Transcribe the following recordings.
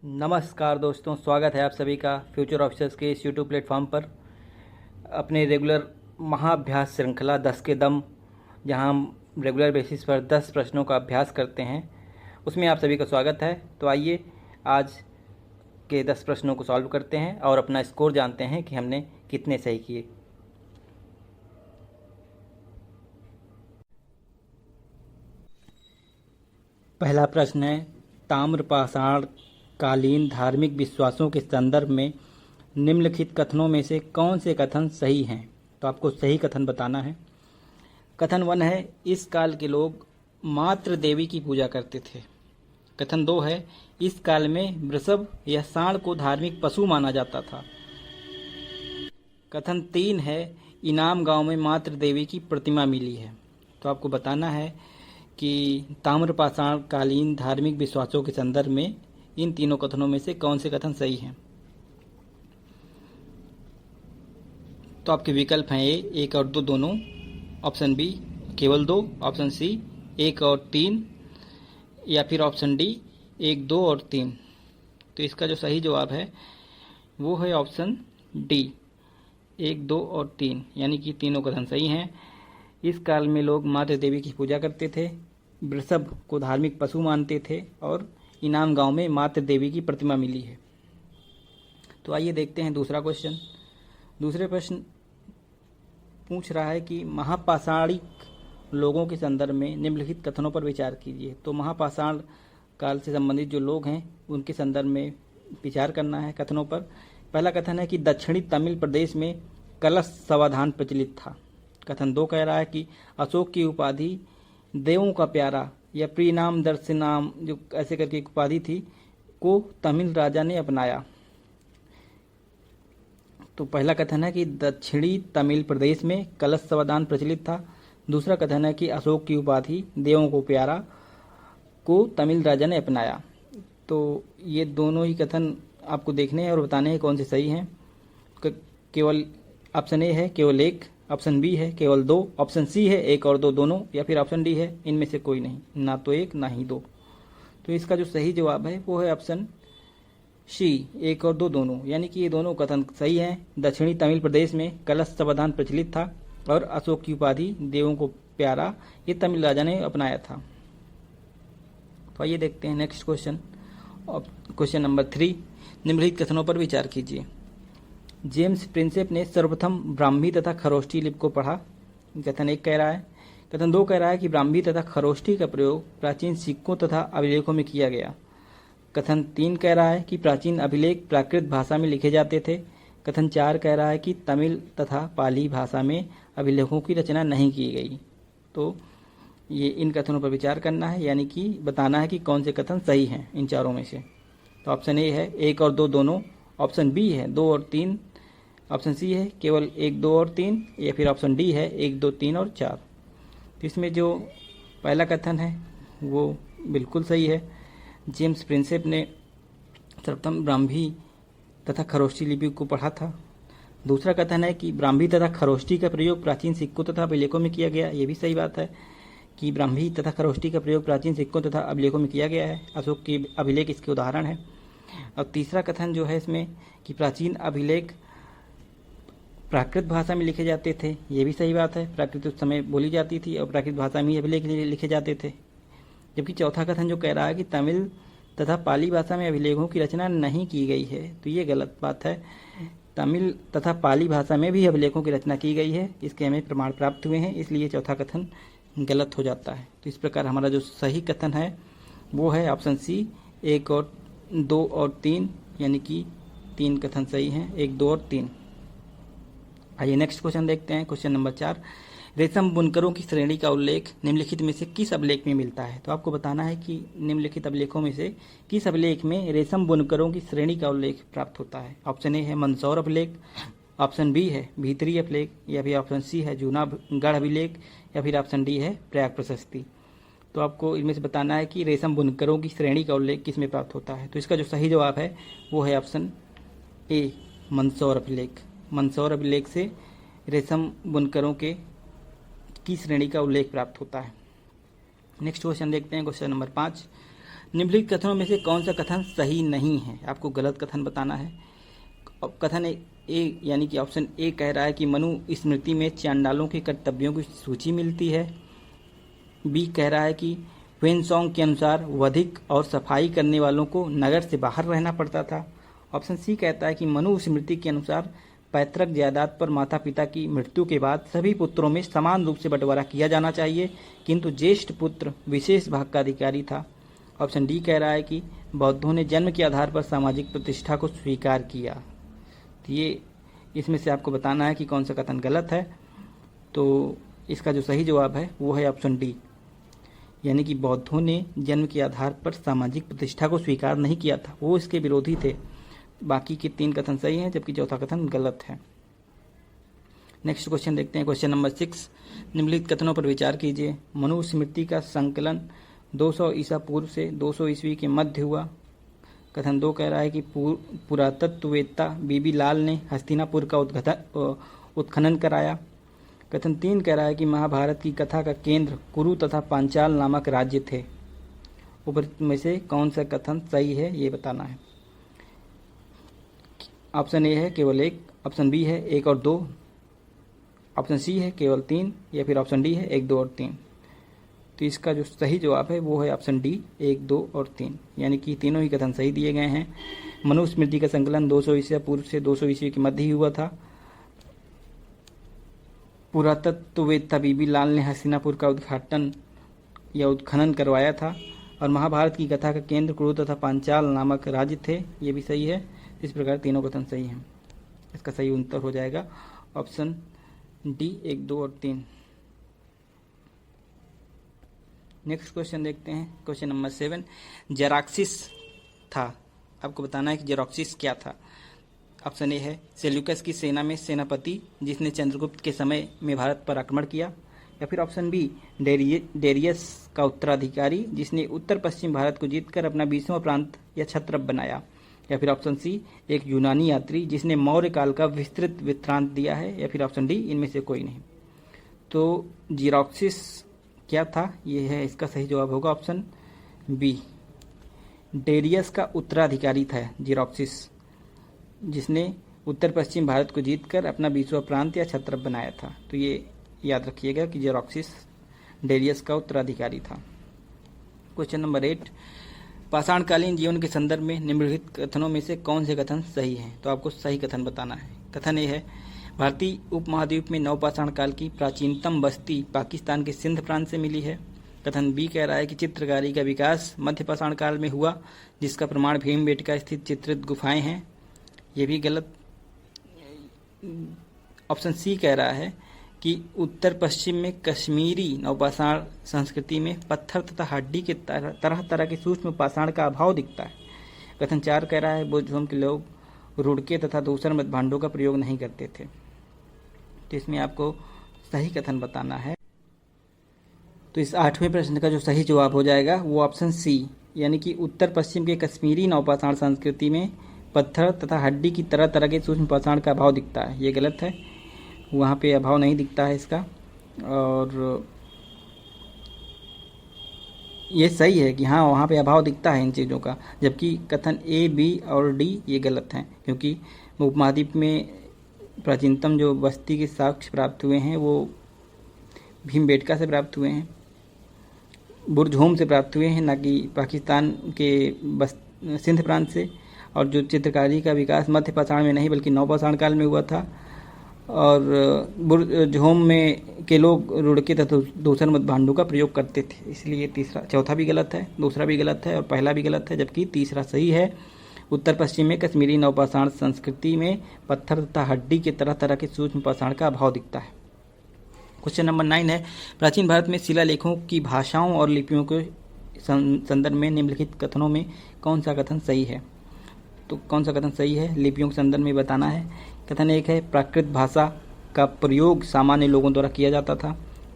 नमस्कार दोस्तों, स्वागत है आप सभी का फ्यूचर ऑफिसर्स के इस यूट्यूब प्लेटफॉर्म पर अपने रेगुलर महाअभ्यास श्रृंखला 10 के दम, जहां हम रेगुलर बेसिस पर 10 प्रश्नों का अभ्यास करते हैं, उसमें आप सभी का स्वागत है। तो आइए आज के 10 प्रश्नों को सॉल्व करते हैं और अपना स्कोर जानते हैं कि हमने कितने सही किए। पहला प्रश्न है, ताम्रपाषाण कालीन धार्मिक विश्वासों के संदर्भ में निम्नलिखित कथनों में से कौन से कथन सही हैं? तो आपको सही कथन बताना है। कथन 1 है, इस काल के लोग मातृ देवी की पूजा करते थे। कथन 2 है, इस काल में वृषभ या सांड को धार्मिक पशु माना जाता था। कथन 3 है, इनाम गांव में मातृ देवी की प्रतिमा मिली है। तो आपको बताना है कि ताम्रपाषाण कालीन धार्मिक विश्वासों के संदर्भ में इन तीनों कथनों में से कौन से कथन सही हैं। तो आपके विकल्प हैं ए 1 और 2 दोनों, ऑप्शन बी केवल 2, ऑप्शन सी 1 और 3, या फिर ऑप्शन डी 1, 2 और 3। तो इसका जो सही जवाब है वो है ऑप्शन डी 1, 2 और 3, यानी कि तीनों कथन सही हैं। इस काल में लोग मातृ देवी की पूजा करते थे, वृषभ को धार्मिक पशु मानते थे और इनाम गांव में मातृ देवी की प्रतिमा मिली है। तो आइए देखते हैं दूसरा क्वेश्चन। दूसरे प्रश्न पूछ रहा है कि महापाषाणिक लोगों के संदर्भ में निम्नलिखित कथनों पर विचार कीजिए। तो महापाषाण काल से संबंधित जो लोग हैं उनके संदर्भ में विचार करना है कथनों पर। पहला कथन है कि दक्षिणी तमिल प्रदेश में कलश समाधान प्रचलित था। कथन 2 कह रहा है कि अशोक की उपाधि देवों का प्यारा या प्रीनाम दर्शनाम, जो ऐसे करके एक उपाधि थी, को तमिल राजा ने अपनाया। तो पहला कथन है कि दक्षिणी तमिल प्रदेश में कलश समाधान प्रचलित था। दूसरा कथन है कि अशोक की उपाधि देवों को प्यारा को तमिल राजा ने अपनाया। तो ये दोनों ही कथन आपको देखने हैं और बताने हैं कौन से सही हैं। केवल ऑप्शन ए है केवल 1, ऑप्शन बी है केवल 2, ऑप्शन सी है 1 और 2 दोनों, या फिर ऑप्शन डी है इनमें से कोई नहीं, ना तो 1 ना ही 2। तो इसका जो सही जवाब है वो है ऑप्शन सी 1 और 2 दोनों, यानी कि ये दोनों कथन सही हैं। दक्षिणी तमिल प्रदेश में कलश समाधान प्रचलित था और अशोक की उपाधि देवों को प्यारा ये तमिल राजा ने अपनाया था। तो आइए देखते हैं नेक्स्ट क्वेश्चन। क्वेश्चन नंबर 3, निम्नलिखित कथनों पर विचार कीजिए। जेम्स प्रिंसेप ने सर्वप्रथम ब्राह्मी तथा खरोष्ठी लिपि को पढ़ा। कथन 1 कह रहा है। कथन 2 कह रहा है कि ब्राह्मी तथा खरोष्ठी का प्रयोग प्राचीन सिक्कों तथा अभिलेखों में किया गया। कथन 3 कह रहा है कि प्राचीन अभिलेख प्राकृत भाषा में लिखे जाते थे। कथन 4 कह रहा है कि तमिल तथा पाली भाषा में अभिलेखों की रचना नहीं की गई। तो ये इन कथनों पर विचार करना है, यानी कि बताना है कि कौन से कथन सही हैं इन चारों में से। तो ऑप्शन ए है 1 और 2 दोनों, ऑप्शन बी है 2 और 3, ऑप्शन सी है केवल 1, 2 और 3, या फिर ऑप्शन डी है 1, 2, 3 और 4। तो इसमें जो पहला कथन है वो बिल्कुल सही है। जेम्स प्रिंसेप ने सर्वप्रथम ब्राह्मी तथा खरोष्ठी लिपि को पढ़ा था। दूसरा कथन है कि ब्राह्मी तथा खरोष्ठी का प्रयोग प्राचीन सिक्कों तथा अभिलेखों में किया गया। ये भी सही बात है कि ब्राह्मी तथा खरोष्ठी का प्रयोग प्राचीन सिक्कों तथा अभिलेखों में किया गया है। अशोक के अभिलेख इसके उदाहरण है। और तीसरा कथन जो है इसमें कि प्राचीन अभिलेख प्राकृत भाषा में लिखे जाते थे, ये भी सही बात है। प्राकृत उस समय बोली जाती थी और प्राकृत भाषा में ही अभिलेख लिखे जाते थे। जबकि चौथा कथन जो कह रहा है कि तमिल तथा पाली भाषा में अभिलेखों की रचना नहीं की गई है, तो ये गलत बात है। तमिल तथा पाली भाषा में भी अभिलेखों की रचना की गई है, इसके हमें प्रमाण प्राप्त हुए हैं, इसलिए चौथा कथन गलत हो जाता है। तो इस प्रकार हमारा जो सही कथन है वो है ऑप्शन सी 1 और 2 और 3, यानी कि 3 कथन सही हैं, 1, 2 और 3। आइए नेक्स्ट क्वेश्चन देखते हैं। क्वेश्चन नंबर 4, रेशम बुनकरों की श्रेणी का उल्लेख निम्नलिखित में से किस अभिलेख में मिलता है? तो आपको बताना है कि निम्नलिखित अभिलेखों में से किस अभिलेख में रेशम बुनकरों की श्रेणी का उल्लेख प्राप्त होता है। ऑप्शन ए है मंदसौर अभिलेख, ऑप्शन बी है भीतरी अभिलेख, या फिर ऑप्शन सी है जूनागढ़ अभिलेख, या फिर ऑप्शन डी है प्रयाग प्रशस्ति। तो आपको इनमें से बताना है कि रेशम बुनकरों की श्रेणी का उल्लेख किस में प्राप्त होता है। तो इसका जो सही जवाब है वो है ऑप्शन ए मंदसौर अभिलेख। मंदसौर अभिलेख से रेशम बुनकरों की श्रेणी का उल्लेख प्राप्त होता है। नेक्स्ट क्वेश्चन देखते हैं। क्वेश्चन नंबर 5, निम्नलिखित कथनों में से कौन सा कथन सही नहीं है? आपको गलत कथन बताना है। कथन ए यानी कि ऑप्शन ए कह रहा है कि मनु स्मृति में चांडालों के कर्तव्यों की सूची मिलती है। बी कह रहा है कि ह्वेनसांग के अनुसार वधिक और सफाई करने वालों को नगर से बाहर रहना पड़ता था। ऑप्शन सी कहता है कि मनु स्मृति के अनुसार पैतृक जायदाद पर माता पिता की मृत्यु के बाद सभी पुत्रों में समान रूप से बंटवारा किया जाना चाहिए, किंतु ज्येष्ठ पुत्र विशेष भाग का अधिकारी था। ऑप्शन डी कह रहा है कि बौद्धों ने जन्म के आधार पर सामाजिक प्रतिष्ठा को स्वीकार किया। तो ये इसमें से आपको बताना है कि कौन सा कथन गलत है। तो इसका जो सही जवाब है वो है ऑप्शन डी, यानी कि बौद्धों ने जन्म के आधार पर सामाजिक प्रतिष्ठा को स्वीकार नहीं किया था, वो इसके विरोधी थे। बाकी के 3 कथन सही हैं, जबकि चौथा कथन गलत है। नेक्स्ट क्वेश्चन देखते हैं, क्वेश्चन नंबर 6। निम्नलिखित कथनों पर विचार कीजिए। मनुस्मृति का संकलन 200 ईसा पूर्व से 200 ईस्वी के मध्य हुआ। कथन 2 कह रहा है कि पुरातत्ववेत्ता बीबी लाल ने हस्तिनापुर का उत्खनन कराया। कथन 3 कह रहा है कि महाभारत की कथा का केंद्र कुरु तथा पांचाल नामक राज्य थे। ऊपर में से कौन सा कथन सही है ये बताना है। ऑप्शन ए है केवल 1, ऑप्शन बी है 1 और 2, ऑप्शन सी है केवल 3, या फिर ऑप्शन डी है 1, 2 और 3। तो इसका जो सही जवाब है वो है ऑप्शन डी 1, 2 और 3, यानी कि तीनों ही कथन सही दिए गए हैं। मनुस्मृति का संकलन 200 ईसा पूर्व से 200 ईस्वी के मध्य ही हुआ था। पुरातत्ववेत्ता बीबी लाल ने हस्तिनापुर का उद्घाटन या उत्खनन करवाया था, और महाभारत की कथा का केंद्र कुरु तथा पांचाल नामक राज्य थे, ये भी सही है। इस प्रकार तीनों कथन सही हैं। इसका सही उत्तर हो जाएगा ऑप्शन डी 1, 2 और 3। नेक्स्ट क्वेश्चन देखते हैं, क्वेश्चन नंबर 7। जेराक्सिस था, आपको बताना है कि जेराक्सिस क्या था। ऑप्शन ए है सेल्यूकस की सेना में सेनापति जिसने चंद्रगुप्त के समय में भारत पर आक्रमण किया, या फिर ऑप्शन बी डेरियस का उत्तराधिकारी जिसने उत्तर पश्चिम भारत को जीतकर अपना 20वां प्रांत या छत्रप बनाया, या फिर ऑप्शन सी एक यूनानी यात्री जिसने मौर्य काल का विस्तृत वृत्तांत दिया है, या फिर ऑप्शन डी इनमें से कोई नहीं। तो जेराक्सिस क्या था, ये है इसका सही जवाब होगा ऑप्शन बी, डेरियस का उत्तराधिकारी था जेराक्सिस, जिसने उत्तर पश्चिम भारत को जीतकर अपना 20वां प्रांत या छत्रप बनाया था। तो ये याद रखिएगा कि जेराक्सिस डेरियस का उत्तराधिकारी था। Question number 8। पाषाणकालीन जीवन के संदर्भ में निम्नलिखित कथनों में से कौन से कथन सही हैं? तो आपको सही कथन बताना है। कथन ए है भारतीय उपमहाद्वीप में नवपाषाण काल की प्राचीनतम बस्ती पाकिस्तान के सिंध प्रांत से मिली है। कथन बी कह रहा है कि चित्रकारी का विकास मध्य पाषाण काल में हुआ, जिसका प्रमाण भीमबेटका स्थित चित्रित गुफाएं हैं, ये भी गलत। ऑप्शन सी कह रहा है कि उत्तर पश्चिम में कश्मीरी नवपाषाण संस्कृति में पत्थर तथा हड्डी के तरह तरह के सूक्ष्म पाषाण का अभाव दिखता है। कथन 4 कह रहा है बुद्धधर्म के लोग रुड़के तथा दूसर मत भांडों का प्रयोग नहीं करते थे। तो इसमें आपको सही कथन बताना है। तो इस 8वें प्रश्न का जो सही जवाब हो जाएगा वो ऑप्शन सी, यानी कि उत्तर पश्चिम के कश्मीरी नवपाषाण संस्कृति में पत्थर तथा हड्डी की तरह तरह के सूक्ष्म पाषाण का अभाव दिखता है। ये गलत है, वहाँ पे अभाव नहीं दिखता है इसका। और ये सही है कि हाँ वहाँ पे अभाव दिखता है इन चीज़ों का, जबकि कथन ए, बी और डी ये गलत हैं, क्योंकि उपमहाद्वीप में प्राचीनतम जो बस्ती के साक्ष्य प्राप्त हुए हैं वो भीमबेटका से प्राप्त हुए हैं, बुरझोम से प्राप्त हुए हैं, ना कि पाकिस्तान के सिंध प्रांत से। और जो चित्रकारी का विकास मध्य पाषाण में नहीं बल्कि नवपाषाण काल में हुआ था, और बुरझोम में के लोग रुड़के तथा दूसर मत भांडों का प्रयोग करते थे। इसलिए चौथा भी गलत है, दूसरा भी गलत है और पहला भी गलत है, जबकि तीसरा सही है। उत्तर पश्चिम में कश्मीरी नवपाषाण संस्कृति में पत्थर तथा हड्डी के तरह तरह के सूक्ष्म पाषाण का अभाव दिखता है। क्वेश्चन नंबर 9 है प्राचीन भारत में शिलालेखों की भाषाओं और लिपियों के संदर्भ में निम्नलिखित कथनों में कौन सा कथन सही है? तो कौन सा कथन सही है लिपियों के संदर्भ में बताना है। कथन 1 है प्राकृत भाषा का प्रयोग सामान्य लोगों द्वारा किया जाता था।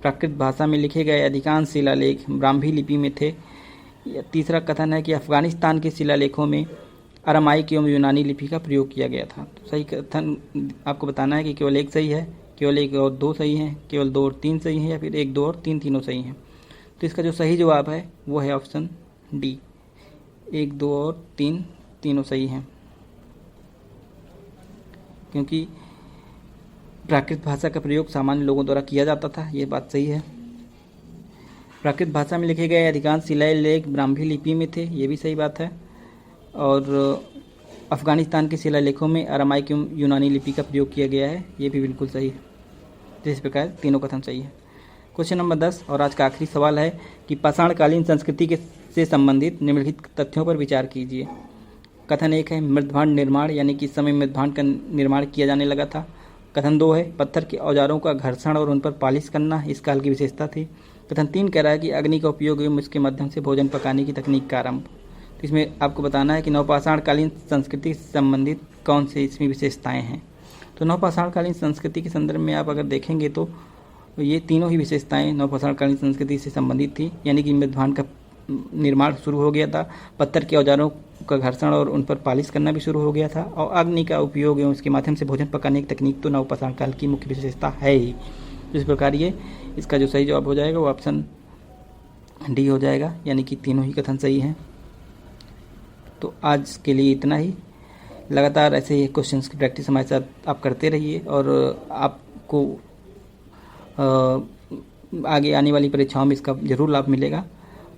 प्राकृत भाषा में लिखे गए अधिकांश शिलालेख ब्राह्मी लिपि में थे। तीसरा कथन है कि अफगानिस्तान के शिलालेखों में अरामाइक एवं यूनानी लिपि का प्रयोग किया गया था। तो सही कथन आपको बताना है कि केवल 1 सही है, केवल 1 और 2 सही हैं, केवल 2 और 3 सही हैं, या फिर 1, 2 और 3 तीनों सही हैं। तो इसका जो सही जवाब है वो है ऑप्शन डी, 1, 2 और 3 तीनों सही हैं, क्योंकि प्राकृत भाषा का प्रयोग सामान्य लोगों द्वारा किया जाता था, ये बात सही है। प्राकृत भाषा में लिखे गए अधिकांश शिलालेख ब्राह्मी लिपि में थे, ये भी सही बात है। और अफ़गानिस्तान के शिलालेखों में अरामाइक यूनानी लिपि का प्रयोग किया गया है, ये भी बिल्कुल सही है। जिस प्रकार तीनों कथन सही है। क्वेश्चन नंबर 10 और आज का आखिरी सवाल है कि पाषाणकालीन संस्कृति से संबंधित निम्नलिखित तथ्यों पर विचार कीजिए। कथन 1 है मृदभांड निर्माण, यानी कि इस समय मृदभांड का निर्माण किया जाने लगा था। कथन 2 है पत्थर के औजारों का घर्षण और उन पर पालिश करना इस काल की विशेषता थी। कथन 3 कह रहा है कि अग्नि का उपयोग एवं इसके माध्यम से भोजन पकाने की तकनीक का आरंभ। तो इसमें आपको बताना है कि नवपाषाणकालीन संस्कृति से संबंधित कौन से इसमें विशेषताएं हैं। तो नवपाषाणकालीन संस्कृति के संदर्भ में आप अगर देखेंगे तो ये तीनों ही विशेषताएं नवपाषाणकालीन संस्कृति से संबंधित थी, यानी कि मृदभांड का निर्माण शुरू हो गया था, पत्थर के औजारों का घर्षण और उन पर पालिश करना भी शुरू हो गया था, और अग्नि का उपयोग एवं उसके माध्यम से भोजन पकाने की तकनीक तो नवपाषाण काल की मुख्य विशेषता है ही। इस प्रकार ये इसका जो सही जवाब हो जाएगा वो ऑप्शन डी हो जाएगा, यानी कि तीनों ही कथन सही हैं। तो आज के लिए इतना ही। लगातार ऐसे ही क्वेश्चंस की प्रैक्टिस हमारे साथ आप करते रहिए और आपको आगे आने वाली परीक्षाओं में इसका जरूर लाभ मिलेगा।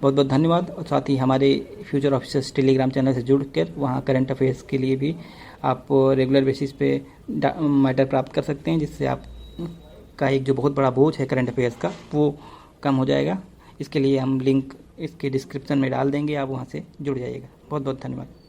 बहुत बहुत धन्यवाद। और साथ ही हमारे फ्यूचर ऑफिसर्स टेलीग्राम चैनल से जुड़कर वहाँ करंट अफेयर्स के लिए भी आप रेगुलर बेसिस पे मैटर प्राप्त कर सकते हैं, जिससे आप का एक जो बहुत बड़ा बोझ है करंट अफेयर्स का वो कम हो जाएगा। इसके लिए हम लिंक इसके डिस्क्रिप्शन में डाल देंगे, आप वहाँ से जुड़ जाइएगा। बहुत बहुत धन्यवाद।